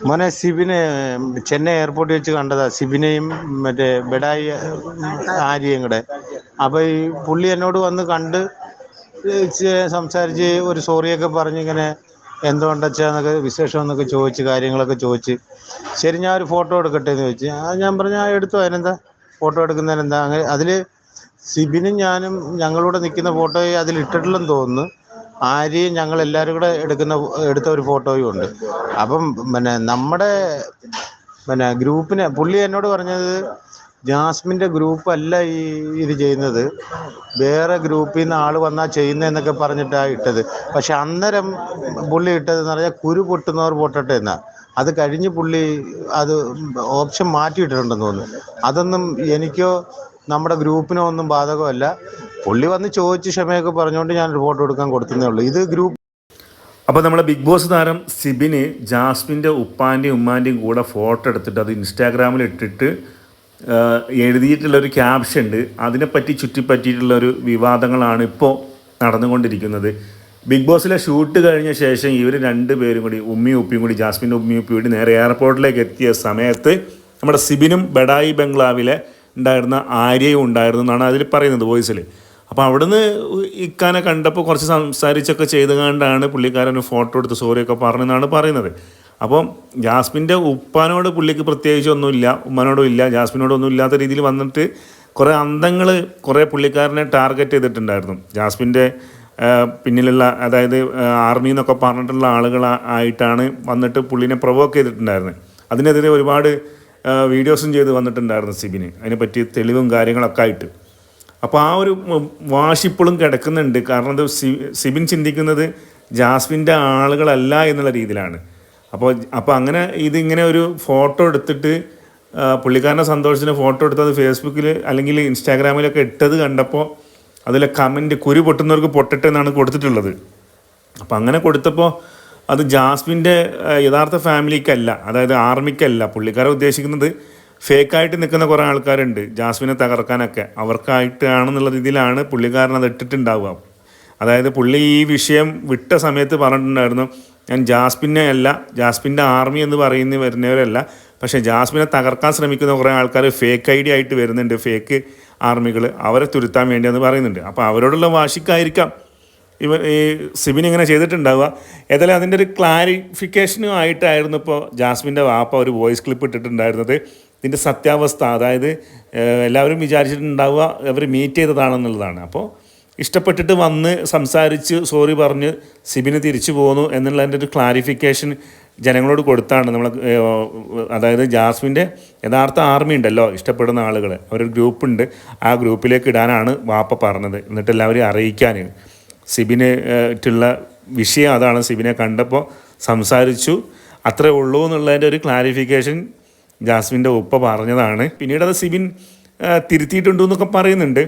മോനെ സിബിനെ ചെന്നൈ എയർപോർട്ടിൽ വെച്ച് കണ്ടതാ, സിബിനെയും മറ്റേ ബെഡായി ആര്യയും കൂടെ. അപ്പോൾ ഈ പുള്ളി എന്നോട് വന്ന് കണ്ട് സംസാരിച്ച് ഒരു സോറിയൊക്കെ പറഞ്ഞിങ്ങനെ എന്തുകൊണ്ടച്ചാന്നൊക്കെ വിശേഷം എന്നൊക്കെ ചോദിച്ച് കാര്യങ്ങളൊക്കെ ചോദിച്ച്, ശരി ഞാൻ ഒരു ഫോട്ടോ എടുക്കട്ടെ എന്ന് ചോദിച്ചു. ഞാൻ പറഞ്ഞു ആ എടുത്തോ, അതിനെന്താ, ഫോട്ടോ എടുക്കുന്നതിനെന്താ. അങ്ങനെ അതിൽ സിബിനും ഞാനും ഞങ്ങളൂടെ നിൽക്കുന്ന ഫോട്ടോയെ അതിൽ ഇട്ടിട്ടില്ലെന്ന് തോന്നുന്നു. ആര്യയും ഞങ്ങളെല്ലാവരും കൂടെ എടുത്ത ഒരു ഫോട്ടോയും ഉണ്ട്. അപ്പം നമ്മുടെ ഗ്രൂപ്പിന് പുള്ളി എന്നോട് പറഞ്ഞത് ജാസ്മിൻ്റെ ഗ്രൂപ്പല്ല ഇത് ചെയ്യുന്നത്, വേറെ ഗ്രൂപ്പിൽ നിന്ന് ആൾ വന്നാൽ ചെയ്യുന്നതെന്നൊക്കെ പറഞ്ഞിട്ടാണ് ഇട്ടത്. പക്ഷെ അന്നേരം പുള്ളി ഇട്ടതെന്ന് പറഞ്ഞാൽ കുരു പൊട്ടുന്നവർ പൊട്ടട്ടെ എന്നാണ്. അത് കഴിഞ്ഞ് പുള്ളി അത് ഓപ്ഷൻ മാറ്റിയിട്ടിട്ടുണ്ടെന്ന് തോന്നുന്നു. അതൊന്നും എനിക്കോ നമ്മുടെ ഗ്രൂപ്പിനോ ഒന്നും ബാധകമല്ല. പുള്ളി വന്ന് ചോദിച്ച് ക്ഷമയൊക്കെ പറഞ്ഞുകൊണ്ട് ഞാനൊരു ഫോട്ടോ എടുക്കാൻ കൊടുത്തതേ ഉള്ളൂ. ഇത് ഗ്രൂപ്പ്. അപ്പോൾ നമ്മുടെ ബിഗ് ബോസ് താരം സിബിന് ജാസ്മിൻ്റെ ഉപ്പാൻ്റെയും ഉമ്മാൻ്റെയും കൂടെ ഫോട്ടോ എടുത്തിട്ട് അത് ഇൻസ്റ്റാഗ്രാമിൽ ഇട്ടിട്ട് എഴുതിയിട്ടുള്ളൊരു ക്യാപ്ഷൻ ഉണ്ട്. അതിനെപ്പറ്റി ചുറ്റിപ്പറ്റിയിട്ടുള്ളൊരു വിവാദങ്ങളാണ് ഇപ്പോൾ നടന്നുകൊണ്ടിരിക്കുന്നത്. ബിഗ് ബോസിലെ ഷൂട്ട് കഴിഞ്ഞ ശേഷം ഇവർ രണ്ടുപേരും കൂടി ഉമ്മിയും ഉപ്പിയും കൂടി, ജാസ്മിൻ്റെ ഉമ്മിയും ഉപ്പിയും കൂടി നേരെ എയർപോർട്ടിലേക്ക് എത്തിയ സമയത്ത് നമ്മുടെ സിബിനും ബഡായി ബംഗ്ലാവിലെ ഉണ്ടായിരുന്ന ആര്യയും ഉണ്ടായിരുന്നു എന്നാണ് അതിൽ പറയുന്നത് വോയിസിൽ. അപ്പോൾ അവിടുന്ന് ഇക്കാനെ കണ്ടപ്പോൾ കുറച്ച് സംസാരിച്ചൊക്കെ ചെയ്തുകൊണ്ടാണ് പുള്ളിക്കാരൻ ഫോട്ടോ എടുത്ത് സോറിയൊക്കെ പറഞ്ഞെന്നാണ് പറയുന്നത്. അപ്പം ജാസ്മിൻ്റെ ഉപ്പാനോട് പുള്ളിക്ക് പ്രത്യേകിച്ചൊന്നുമില്ല, ഉമ്മാനോടും ഇല്ല, ജാസ്മിനോടൊന്നും ഇല്ലാത്ത രീതിയിൽ വന്നിട്ട് കുറേ അന്തങ്ങൾ കുറേ പുള്ളിക്കാരനെ ടാർഗറ്റ് ചെയ്തിട്ടുണ്ടായിരുന്നു. ജാസ്മിൻ്റെ പിന്നിലുള്ള, അതായത് ആർമി എന്നൊക്കെ പറഞ്ഞിട്ടുള്ള ആളുകളായിട്ടാണ് വന്നിട്ട് പുള്ളിനെ പ്രൊവോക്ക് ചെയ്തിട്ടുണ്ടായിരുന്നത്. അതിനെതിരെ ഒരുപാട് വീഡിയോസും ചെയ്ത് വന്നിട്ടുണ്ടായിരുന്നു സിബിന്, അതിനെപ്പറ്റി തെളിവും കാര്യങ്ങളൊക്കെ ആയിട്ട്. അപ്പോൾ ആ ഒരു വാശിപ്പോഴും കിടക്കുന്നുണ്ട്. കാരണം അത് സിബിൻ ചിന്തിക്കുന്നത് ജാസ്മിൻ്റെ ആളുകളല്ല എന്നുള്ള രീതിയിലാണ്. അപ്പോൾ അങ്ങനെ ഇതിങ്ങനെ ഒരു ഫോട്ടോ എടുത്തിട്ട് പുള്ളിക്കാരൻ്റെ സന്തോഷത്തിന് ഫോട്ടോ എടുത്ത് അത് ഫേസ്ബുക്കിൽ അല്ലെങ്കിൽ ഇൻസ്റ്റാഗ്രാമിലൊക്കെ ഇട്ടത് കണ്ടപ്പോൾ അതിലെ കമൻറ്റ് കുരു പൊട്ടുന്നവർക്ക് പൊട്ടട്ടെ എന്നാണ് കൊടുത്തിട്ടുള്ളത്. അപ്പോൾ അങ്ങനെ കൊടുത്തപ്പോൾ അത് ജാസ്മിൻ്റെ യഥാർത്ഥ ഫാമിലിക്കല്ല, അതായത് ആർമിക്കല്ല പുള്ളിക്കാരെ ഉദ്ദേശിക്കുന്നത്. ഫേക്കായിട്ട് നിൽക്കുന്ന കുറേ ആൾക്കാരുണ്ട് ജാസ്മിനെ തകർക്കാനൊക്കെ, അവർക്കായിട്ടാണെന്നുള്ള രീതിയിലാണ് പുള്ളിക്കാരൻ അത് ഇട്ടിട്ടുണ്ടാവുക. അതായത് പുള്ളി ഈ വിഷയം വിട്ട സമയത്ത് പറഞ്ഞിട്ടുണ്ടായിരുന്നു, ഞാൻ ജാസ്മിനെ അല്ല, ജാസ്മിൻ്റെ ആർമി എന്ന് വരുന്നവരല്ല, പക്ഷേ ജാസ്മിനെ തകർക്കാൻ ശ്രമിക്കുന്ന കുറേ ആൾക്കാർ ഫേക്ക് ഐ ഡി ആയിട്ട് വരുന്നുണ്ട്, ഫേക്ക് ആർമികൾ, അവരെ തുരുത്താൻ വേണ്ടിയെന്ന് പറയുന്നുണ്ട്. അപ്പോൾ അവരോടുള്ള വാശിക്കായിരിക്കാം ഈ സിബിൻ ഇങ്ങനെ ചെയ്തിട്ടുണ്ടാവുക. ഏതായാലും അതിൻ്റെ ഒരു ക്ലാരിഫിക്കേഷനും ആയിട്ടായിരുന്നു ഇപ്പോൾ ജാസ്മിൻ്റെ വാപ്പ ഒരു വോയിസ് ക്ലിപ്പ് ഇട്ടിട്ടുണ്ടായിരുന്നത്. ഇതിൻ്റെ സത്യാവസ്ഥ, അതായത് എല്ലാവരും വിചാരിച്ചിട്ടുണ്ടാവുക അവർ മീറ്റ് ചെയ്തതാണെന്നുള്ളതാണ്. അപ്പോൾ ഇഷ്ടപ്പെട്ടിട്ട് വന്ന് സംസാരിച്ച് സോറി പറഞ്ഞ് സിബിന് തിരിച്ചു പോന്നു എന്നുള്ളതിൻ്റെ ഒരു ക്ലാരിഫിക്കേഷൻ ജനങ്ങളോട് കൊടുത്താണ് നമ്മൾ. അതായത് ജാസ്മിൻ്റെ യഥാർത്ഥ ആർമി ഉണ്ടല്ലോ, ഇഷ്ടപ്പെടുന്ന ആളുകൾ, അവരൊരു ഗ്രൂപ്പുണ്ട്, ആ ഗ്രൂപ്പിലേക്ക് ഇടാനാണ് വാപ്പ പറഞ്ഞത്. എന്നിട്ട് എല്ലാവരെയും അറിയിക്കാൻ സിബിനായിട്ടുള്ള വിഷയം അതാണ്. സിബിനെ കണ്ടപ്പോൾ സംസാരിച്ചു, അത്രേ ഉള്ളൂ എന്നുള്ളതിൻ്റെ ഒരു ക്ലാരിഫിക്കേഷൻ ജാസ്മിൻ്റെ ഉപ്പ പറഞ്ഞതാണ്. പിന്നീട് അത് സിബിൻ തിരുത്തിയിട്ടുണ്ടെന്നൊക്കെ പറയുന്നുണ്ട്.